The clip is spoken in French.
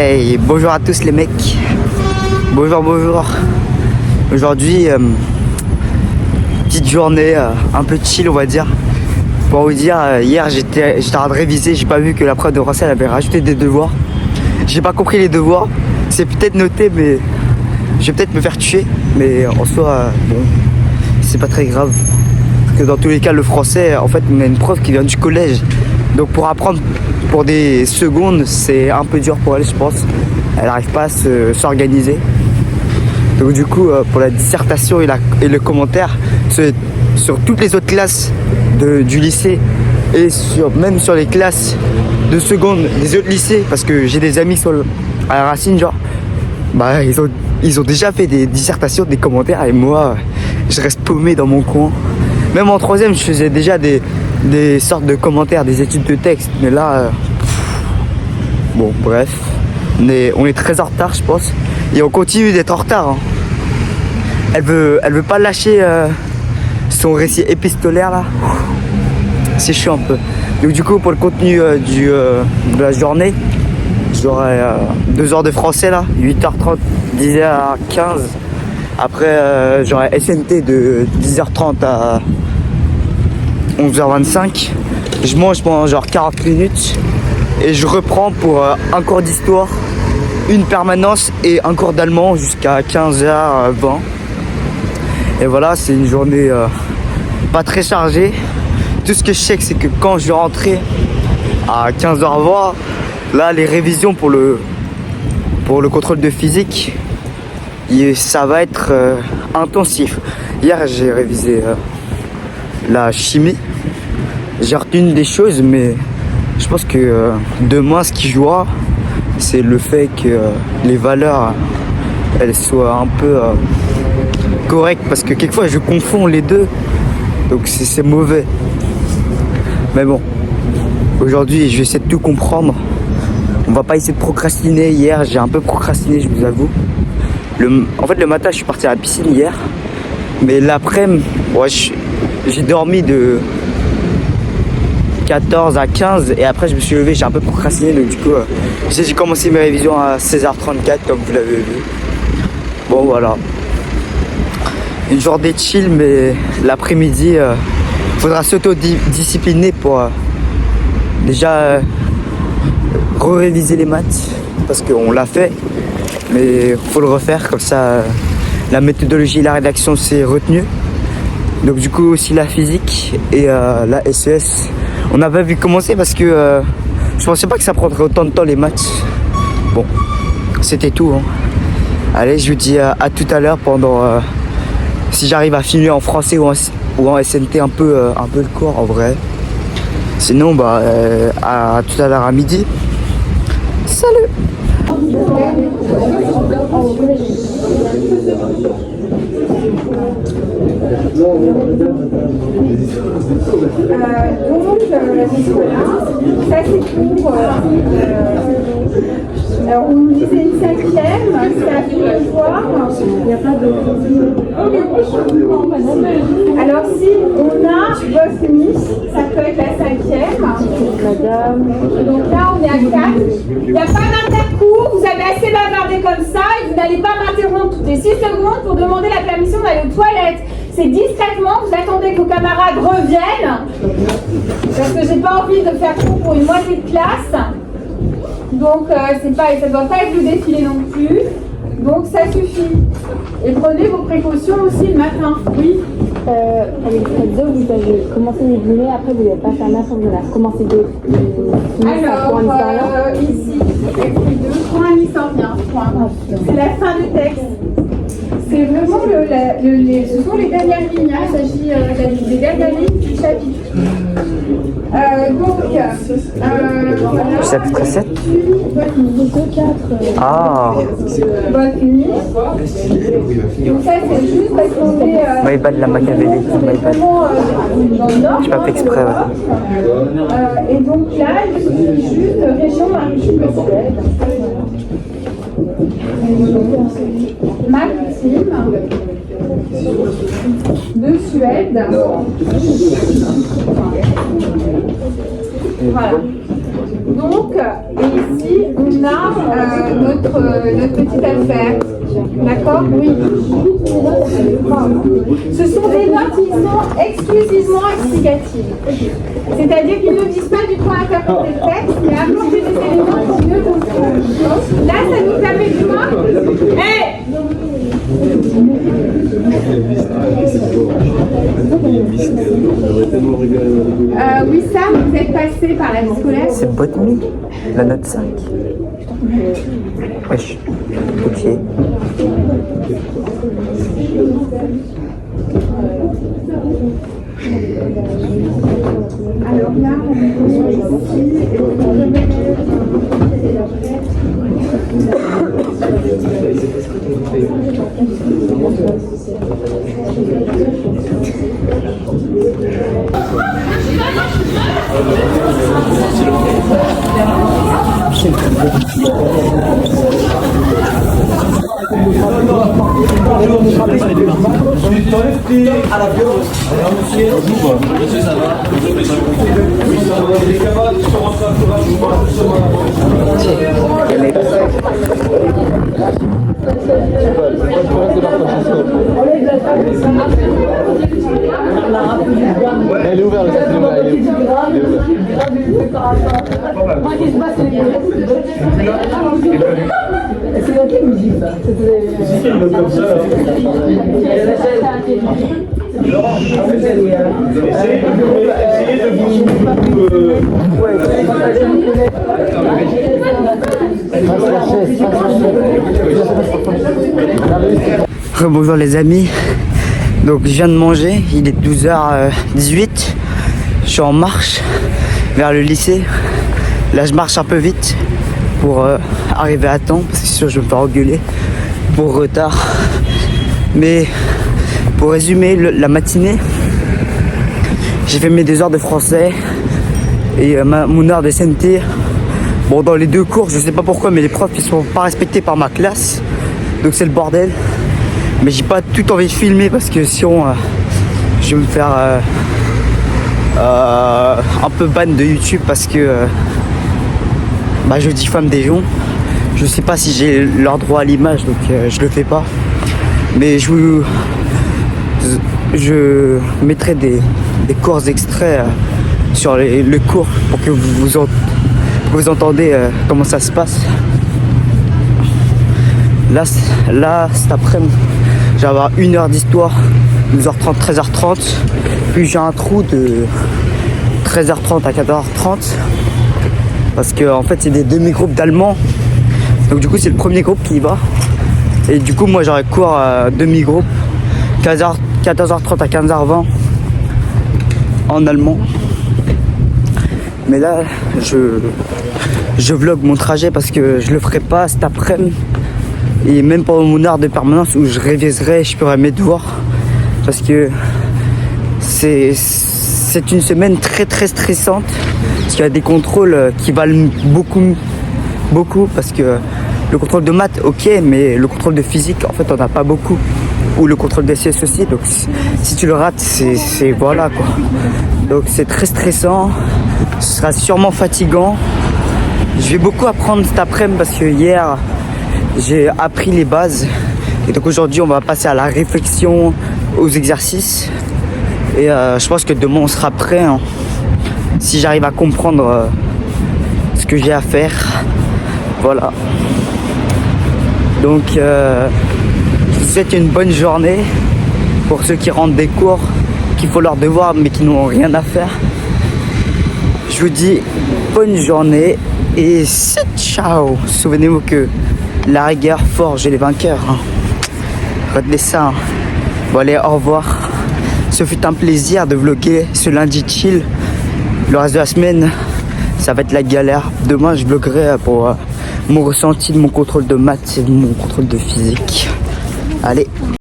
Hey, bonjour à tous les mecs. Bonjour. Aujourd'hui, petite journée un peu chill on va dire. Pour vous dire, hier j'étais en train de réviser, j'ai pas vu que la prof de français elle avait rajouté des devoirs. J'ai pas compris les devoirs. C'est peut-être noté mais je vais peut-être me faire tuer. Mais en soi, bon, c'est pas très grave. Parce que dans tous les cas le français, en fait on a une prof qui vient du collège. Donc pour apprendre pour des secondes, c'est un peu dur pour elle je pense. Elle n'arrive pas à s'organiser. Donc du coup, pour la dissertation et le commentaire, sur toutes les autres classes du lycée et même sur les classes de seconde des autres lycées, parce que j'ai des amis à la Racine, genre, bah ils ont déjà fait des dissertations, des commentaires, et moi, je reste paumé dans mon coin. Même en troisième, je faisais déjà des sortes de commentaires, des études de texte, mais là, bon, bref, on est très en retard, je pense, et on continue d'être en retard. Hein. Elle veut pas lâcher son récit épistolaire là. C'est chiant un peu. Donc du coup pour le contenu de la journée, j'aurai 2 heures de français là, 8h30, 10h15. Après j'aurai SNT de 10h30 à 11h25. Je mange pendant genre 40 minutes et je reprends pour un cours d'histoire, une permanence et un cours d'allemand jusqu'à 15h20. Et voilà, c'est une journée pas très chargée. Tout ce que je sais, c'est que quand je vais rentrer à 15h20, là, les révisions pour le contrôle de physique, ça va être intensif. Hier, j'ai révisé la chimie. J'ai retenu des choses, mais je pense que demain, ce qui jouera, c'est le fait que les valeurs, elles soient un peu correctes, parce que quelquefois je confonds les deux, donc c'est mauvais. Mais bon, aujourd'hui je vais essayer de tout comprendre. On va pas essayer de procrastiner. Hier j'ai un peu procrastiné, je vous avoue. En fait le matin je suis parti à la piscine hier, mais l'après-midi, ouais, j'ai dormi de 14 à 15 et après je me suis levé, j'ai un peu procrastiné, donc du coup j'ai commencé mes révisions à 16h34 comme vous l'avez vu. Bon voilà, une journée chill, mais l'après-midi faudra s'auto-discipliner pour déjà réviser les maths, parce qu'on l'a fait mais faut le refaire, comme ça la méthodologie et la rédaction c'est retenu. Donc du coup aussi la physique et la SES on n'a pas vu commencer parce que je pensais pas que ça prendrait autant de temps les maths. Bon, c'était tout hein. Allez, je vous dis à tout à l'heure pendant si j'arrive à finir en français ou en SNT un peu le cours en vrai. Sinon bah à tout à l'heure à midi. Salut. Donc, voilà, ça c'est pour. Alors, on nous disait une 5e, c'est à vous de voir. Il n'y a pas de. Alors, si on a votre Miss, ça peut être la 5e. Madame. Donc là, on est à 4. Il n'y a pas d'intercours, vous avez assez bavardé comme ça et vous n'allez pas m'interrompre toutes les 6 secondes pour demander la permission d'aller aux toilettes. C'est discrètement, vous attendez que vos camarades reviennent, parce que j'ai pas envie de faire cours pour une moitié de classe. Donc ça ne doit pas être le défilé non plus. Donc ça suffit. Et prenez vos précautions aussi le matin. Oui. Avec Fred, vous avez commencé les dîners, après vous n'avez pas fait un assemblée, vous avez commencé d'autres. Alors ici, écrit 2, pour un historien. C'est la fin du texte. C'est vraiment ce sont les dernières lignes, il s'agit des dernières lignes du chapitre. Le chapitre 7. 4. Ah. Bonne nuit. Donc ça c'est juste parce qu'on est Maïbad la Machiavélie. dans le nord. J'ai pas fait exprès. Ouais. Et donc là, il suffit juste région maritime de Suède. Maritime de Suède. Voilà. Donc, et ici, on a notre petite affaire. D'accord? Oui. Ce sont des notes qui sont exclusivement explicatives. C'est-à-dire qu'ils ne disent pas du tout interpréter le texte, mais apporter des éléments qui ne vont pas. Là, ça nous permet de voir. Hey! Oui, Sam, vous êtes passé par la vie scolaire. C'est Botany, la note 5. Wesh. Ok. Alors là, on est Elle est ouverte, elle est ouverte. Bonjour les amis, donc je viens de manger, il est 12h18, je suis en marche vers le lycée. Là je marche un peu vite pour arriver à temps parce que sinon je vais me faire engueuler pour retard. Mais pour résumer la matinée, j'ai fait mes 2 heures de français et mon heure de SMT. Bon, dans les 2 cours, je sais pas pourquoi, mais les profs ils sont pas respectés par ma classe, donc c'est le bordel. Mais j'ai pas tout envie de filmer parce que sinon je vais me faire un peu ban de YouTube parce que je diffame des gens. Je sais pas si j'ai leur droit à l'image, donc je le fais pas. Mais je mettrai des courts extraits sur le cours pour que vous entendez comment ça se passe. Là cet après-midi, je vais avoir 1 heure d'histoire, 12h30, 13h30. Puis j'ai un trou de 13h30 à 14h30. Parce que en fait c'est des demi-groupes d'allemand. Donc du coup c'est le premier groupe qui y va. Et du coup moi j'aurai cours à demi-groupe 14h30 à 15h20 en allemand. Mais là je vlog mon trajet parce que je le ferai pas cet après-midi. Et même pendant mon heure de permanence où je réviserai, je ferai mes devoirs. Parce que c'est une semaine très très stressante. Parce qu'il y a des contrôles qui valent beaucoup. Parce que le contrôle de maths, ok, mais le contrôle de physique, en fait, on n'a pas beaucoup. Ou le contrôle de CS aussi. Donc si tu le rates, c'est voilà quoi. Donc c'est très stressant. Ce sera sûrement fatigant. Je vais beaucoup apprendre cet après-midi parce que hier, j'ai appris les bases. Et donc aujourd'hui, on va passer à la réflexion, aux exercices. Et je pense que demain, on sera prêt. Hein, si j'arrive à comprendre ce que j'ai à faire. Voilà. Donc, je vous souhaite une bonne journée. Pour ceux qui rentrent des cours, qui font leurs devoirs, mais qui n'ont rien à faire. Je vous dis bonne journée et ciao. Souvenez-vous que la rigueur forge les vainqueurs. Retenez ça. Bon allez, au revoir. Ce fut un plaisir de vlogger ce lundi chill. Le reste de la semaine, ça va être la galère. Demain, je vloggerai pour mon ressenti de mon contrôle de maths et de mon contrôle de physique. Allez.